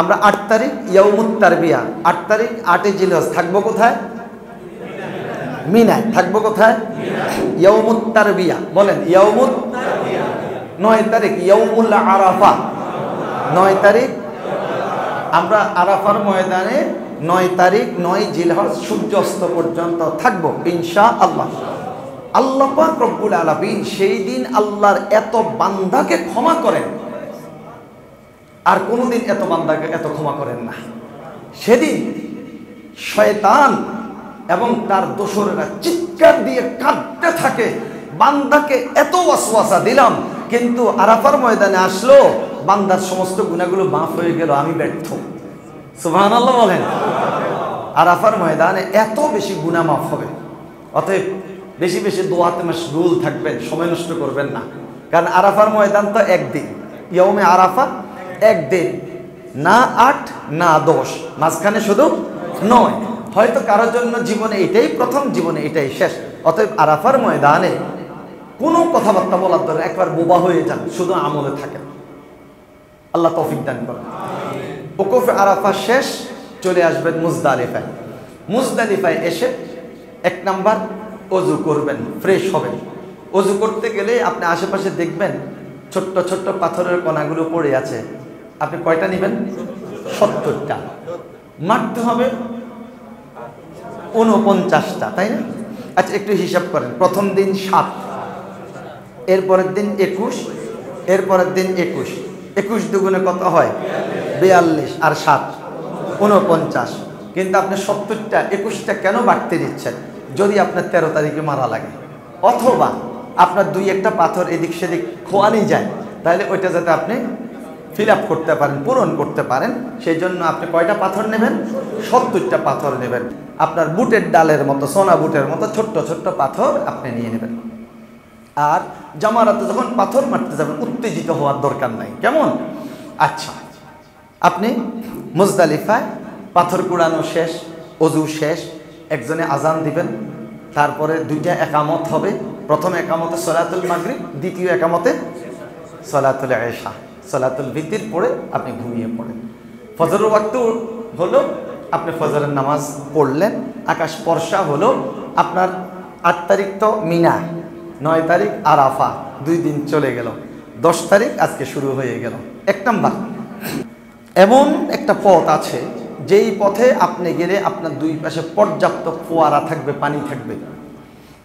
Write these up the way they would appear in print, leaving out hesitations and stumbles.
আমরা 8 তারিখ ইয়াউমুত তারবিয়া, 8 তারিখ 8 জিলহজ থাকবো কোথায়? মিনায়। থাকবো কোথায়? ইয়াউমুত তারবিয়া। বলেন ইয়াউমুত তারবিয়া। 9 তারিখ ইয়াউমুল আরাফা। 9 তারিখ আমরা আরাফার ময়দানে 9 তারিখ 9 জিলহজ সূর্যাস্ত পর্যন্ত থাকবো ইনশাআল্লাহ। আল্লাহ পাক রব্বুল আলামিন সেই দিন আল্লাহর এত বান্দাকে ক্ষমা করেন, আর কোনোদিন এত বান্দাকে এত ক্ষমা করেন না। সেদিন শয়তান এবং তার দোসরেরা চিৎকার দিয়ে কাঁদতে থাকে, বান্দাকে এত ওয়াসওয়াসা দিলাম, কিন্তু আরাফার ময়দানে আসলো, বান্দার সমস্ত গুনাহগুলো মাফ হয়ে গেল, আমি ব্যর্থ। সুবহানাল্লাহ বলেন। আরাফার ময়দানে এত বেশি গুনাহ মাফ হবে। অতএব বেশি বেশি দোয়াতে মাশগুল থাকবেন, সময় নষ্ট করবেন না। কারণ আরাফার ময়দান তো একদিন, ইয়াউমে আরাফা একদিন, না 8 না 10, মাঝখানে শুধু 9। হয়তো কারোর জন্য জীবনে এটাই প্রথম, জীবনে এটাই শেষ। অতএব আরাফার ময়দানে কোনো কথাবার্তা বলার দরকার, একবার বোবা হয়ে যান, শুধু আমলে থাকেন। আল্লাহ তৌফিক দান করেন। ওকুফে আরাফা শেষ, চলে আসবেন মুজদালিফায়। মুজদালিফায় এসে 1 নাম্বার ওযু করবেন, ফ্রেশ হবেন। ওযু করতে গেলে আপনি আশেপাশে দেখবেন ছোট্ট ছোট্ট পাথরের কণাগুলো পড়ে আছে, আপনি কয়টা নেবেন? 70টা। মারতে হবে 49টা, তাই না? আচ্ছা একটু হিসাব করেন। প্রথম দিন 7, এরপরের দিন 21, এরপরের দিন 21, 21 দুগুণে কত হয়? 42, আর 7 49। কিন্তু আপনি 70টা 21টা কেন বাড়তে দিচ্ছেন? যদি আপনার 13 তারিখে মারা লাগে, অথবা আপনার 2-1টা পাথর এদিক সেদিক খোয়ানি যায়, তাহলে ওইটা যাতে আপনি ফিল আপ করতে পারেন, পূরণ করতে পারেন, সেই জন্য আপনি কয়টা পাথর নেবেন? 70টা পাথর নেবেন। আপনার বুটের ডালের মতো, সোনা বুটের মতো ছোট্ট ছোট্ট পাথর আপনি নিয়ে নেবেন। আর জামারাতে যখন পাথর মারতে যাবেন, উত্তেজিত হওয়ার দরকার নাই, কেমন? আচ্ছা, আপনি মুজদালিফায় পাথর কুড়ানো শেষ, ওযু শেষ, একজনে আজান দিবেন, তারপরে 2টা একামত হবে। প্রথম একামতে সলাতুল মাগরিব, দ্বিতীয় একামতে সলাতুল ইশা, সলাতুল ভিতর পড়ে আপনি ঘুমিয়ে পড়েন। ফজরের ওয়াক্ত হলো, আপনি ফজরের নামাজ পড়লেন, আকাশ ফর্সা হলো। আপনার 8 তারিখ তো মিনা, 9 তারিখ আরাফা, 2 দিন চলে গেল। 10 তারিখ আজকে শুরু হয়ে গেল। 1 নাম্বার, এমন একটা পথ আছে যেই পথে আপনি গেলে আপনার 2 পাশে পর্যাপ্ত ফোয়ারা থাকবে, পানি থাকবে।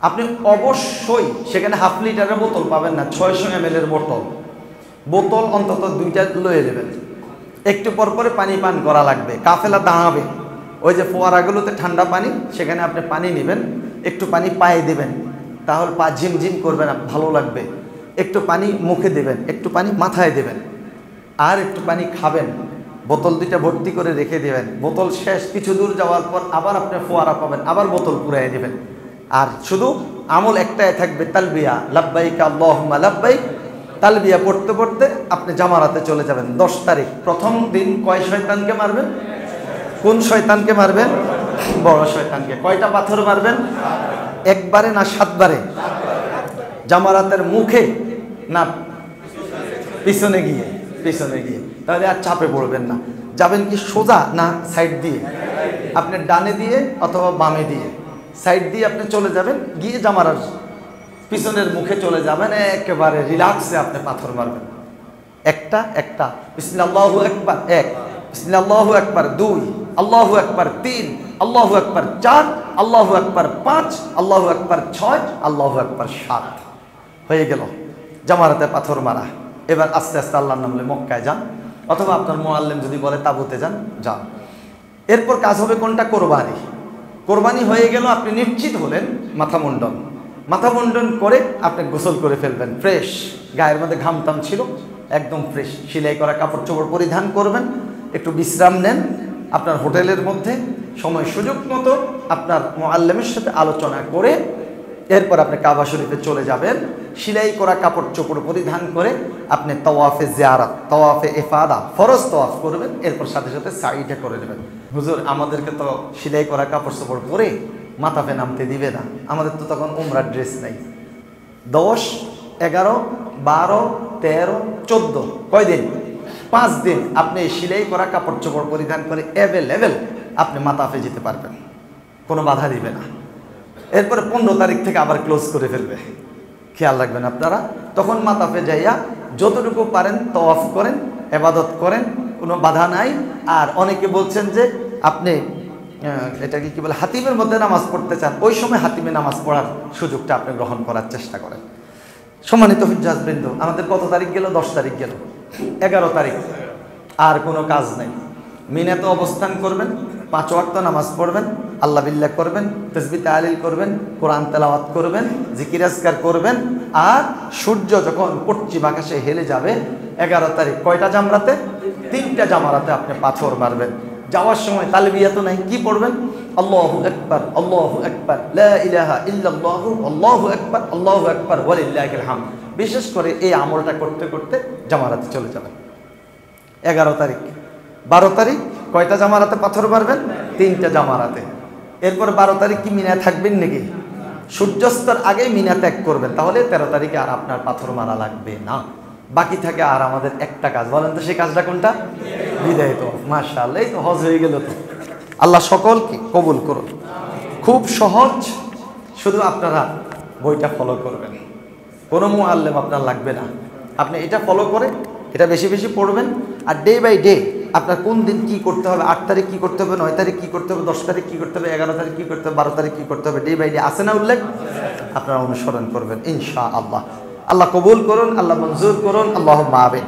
আপনি অবশ্যই সেখানে হাফ লিটারের বোতল পাবেন না, 600 ml এর বোতল অন্তত 2টা লয়ে নেবেন। একটু পর পরে পানি পান করা লাগবে, কাফেলা দাঁড়াবে। ওই যে ফোয়ারাগুলোতে ঠান্ডা পানি, সেখানে আপনি পানি নেবেন, একটু পানি পায়ে দেবেন, তাহলে পা ঝিমঝিম করবে না, ভালো লাগবে। একটু পানি মুখে দেবেন, একটু পানি মাথায় দেবেন, আর একটু পানি খাবেন। বোতল 2টা ভর্তি করে রেখে দেবেন। বোতল শেষ, কিছু দূর যাওয়ার পর আবার আপনি ফোয়ারা পাবেন, আবার বোতল পুরাই দেবেন। আর শুধু আমল একটাই থাকবে, তালবিয়া, লাব্বাইক আল্লাহুম্মা লাব্বাইক। তালবিয়া পড়তে পড়তে আপনি জামারাতে চলে যাবেন। 10 তারিখ প্রথম দিন কয় শয়তানকে মারবেন? কোন শয়তানকে মারবেন? বড় শয়তানকে। কয়টা পাথর মারবেন? একবারে না 7 বারে? জামারাতের মুখে না পিছনে গিয়ে? পিছনে গিয়ে। তাহলে আর চাপে পড়বেন না। যাবেন কি সোজা না সাইড দিয়ে? আপনি ডানে দিয়ে অথবা বামে দিয়ে, সাইড দিয়ে আপনি চলে যাবেন, গিয়ে জামারার পিছনের মুখে চলে যাবেন, একেবারে রিল্যাক্সে আপনি পাথর মারবেন। একটা একটা বিসমিল্লাহু আকবার 1, বিসমিল্লাহু আকবার 2, আল্লাহু আকবার 3, আল্লাহু আকবার 4, আল্লাহু আকবার 5, আল্লাহু আকবার 6, আল্লাহু আকবার 7 হয়ে গেল জামারাতে পাথর মারা। এবার আস্তে আস্তে আল্লাহর নাম বলে মক্কায় যান, অথবা আপনার মুআল্লিম যদি বলে তাবুতে যান। এরপর কাজ হবে কোনটা? কোরবানি। কোরবানি হয়ে গেল, আপনি নিশ্চিত হলেন, মাথা মুন্ডন। মাথা মুন্ডন করে আপনি গোসল করে ফেলবেন, ফ্রেশ, গায়ের মধ্যে ঘামতাম ছিল, একদম ফ্রেশ। সেলাই করা কাপড় চোপড় পরিধান করবেন, একটু বিশ্রাম নেন আপনার হোটেলের মধ্যে, সময় সুযোগ মতো আপনার মুআল্লিমের সাথে আলোচনা করে এরপর আপনি কাবা শরীফে চলে যাবেন। সেলাই করা কাপড় চোপড় পরিধান করে আপনি তাওয়াফে জিয়ারাত, তাওয়াফে ইফাদা, ফরজ তাওয়াফ করবেন। এরপর সাথে সাথে সাইটা করে নেবেন। হুজুর আমাদেরকে তো সেলাই করা কাপড় চোপড় পরে মাথাপে নামতে দিবে না, আমাদের তো তখন উমরার ড্রেস নাই। 10, 11, 12, 13, 14 কয় দিন? 5 দিন আপনি সেলাই করা কাপড় চোপড় পরিধান করে অ্যাভেলেবেল আপনি মাতাফে যেতে পারবেন, কোনো বাধা দিবে না। এরপরে 15 তারিখ থেকে আবার ক্লোজ করে ফেলবে, খেয়াল রাখবেন আপনারা। তখন মাতাফে যাইয়া যতটুকু পারেন তওয়াফ করেন, ইবাদত করেন, কোনো বাধা নাই। আর অনেকে বলছেন যে আপনি এটাকে কি বলে হাতিমের মধ্যে নামাজ পড়তে চান, ওই সময় হাতিমে নামাজ পড়ার সুযোগটা আপনি গ্রহণ করার চেষ্টা করেন। সম্মানিত হুজ্জাজবৃন্দ, আমাদের কত তারিখ গেল? 10 তারিখ গেল, 11 তারিখ। আর কোনো কাজ নেই। মিনাতে অবস্থান করবেন, 5 ওয়াক্ত নামাজ পড়বেন, আল্লাহ বিল্লাহ করবেন, তাসবিহ তাহলিল করবেন, কোরআন তেলাওয়াত করবেন, জিকির আজকার করবেন। আর সূর্য যখন পশ্চিম আকাশে হেলে যাবে 11 তারিখ, কয়টা জামরাতে? 3টা জামরাতে আপনি পাথর মারবেন। যাওয়ার সময় তালবিয়া তো নাই, কি পড়বেন? আল্লাহু আকবার, আল্লাহু আকবার, লা ইলাহা ইল্লাল্লাহু, আল্লাহু আকবার, আল্লাহু আকবার, ওয়ালিল্লাহিল হামদ। বিশেষ করে এই আমলটা করতে করতে জামারাতে চলে যাবেন। 11 তারিখ। 12 তারিখ কয়টা জামারাতে পাথর মারবেন? 3টা জামারাতে। এরপর 12 তারিখ কি মিনা থাকবেন নাকি? সূর্যাস্তের আগেই মিনা ত্যাগ করবেন, তাহলে 13 তারিখে আর আপনার পাথর মারা লাগবে না। বাকি থাকে আর আমাদের একটা কাজ, বলেন তো সেই কাজটা কোনটা? বিদায় তো। মাশাআল্লাহ, এই তো হজ হয়ে গেল। তো আল্লাহ সকলকে কবুল করুন। খুব সহজ, শুধু আপনারা বইটা ফলো করবেন, কোনো মুআল্লিম আপনার লাগবে না। আপনি এটা ফলো করে এটা বেশি বেশি পড়বেন। আর ডে বাই ডে আপনার কোন দিন কী করতে হবে, 8 তারিখ কী করতে হবে, 9 তারিখ কী করতে হবে, 10 তারিখ কী করতে হবে, 11 তারিখ কী করতে হবে, 12 তারিখ কী করতে হবে, ডে বাই ডে আছে না উল্লেখ? আপনারা অনুসরণ করবেন ইনশাআল্লাহ। আল্লাহ কবুল করুন, আল্লাহ মঞ্জুর করুন, আল্লাহুম্মা আমিন।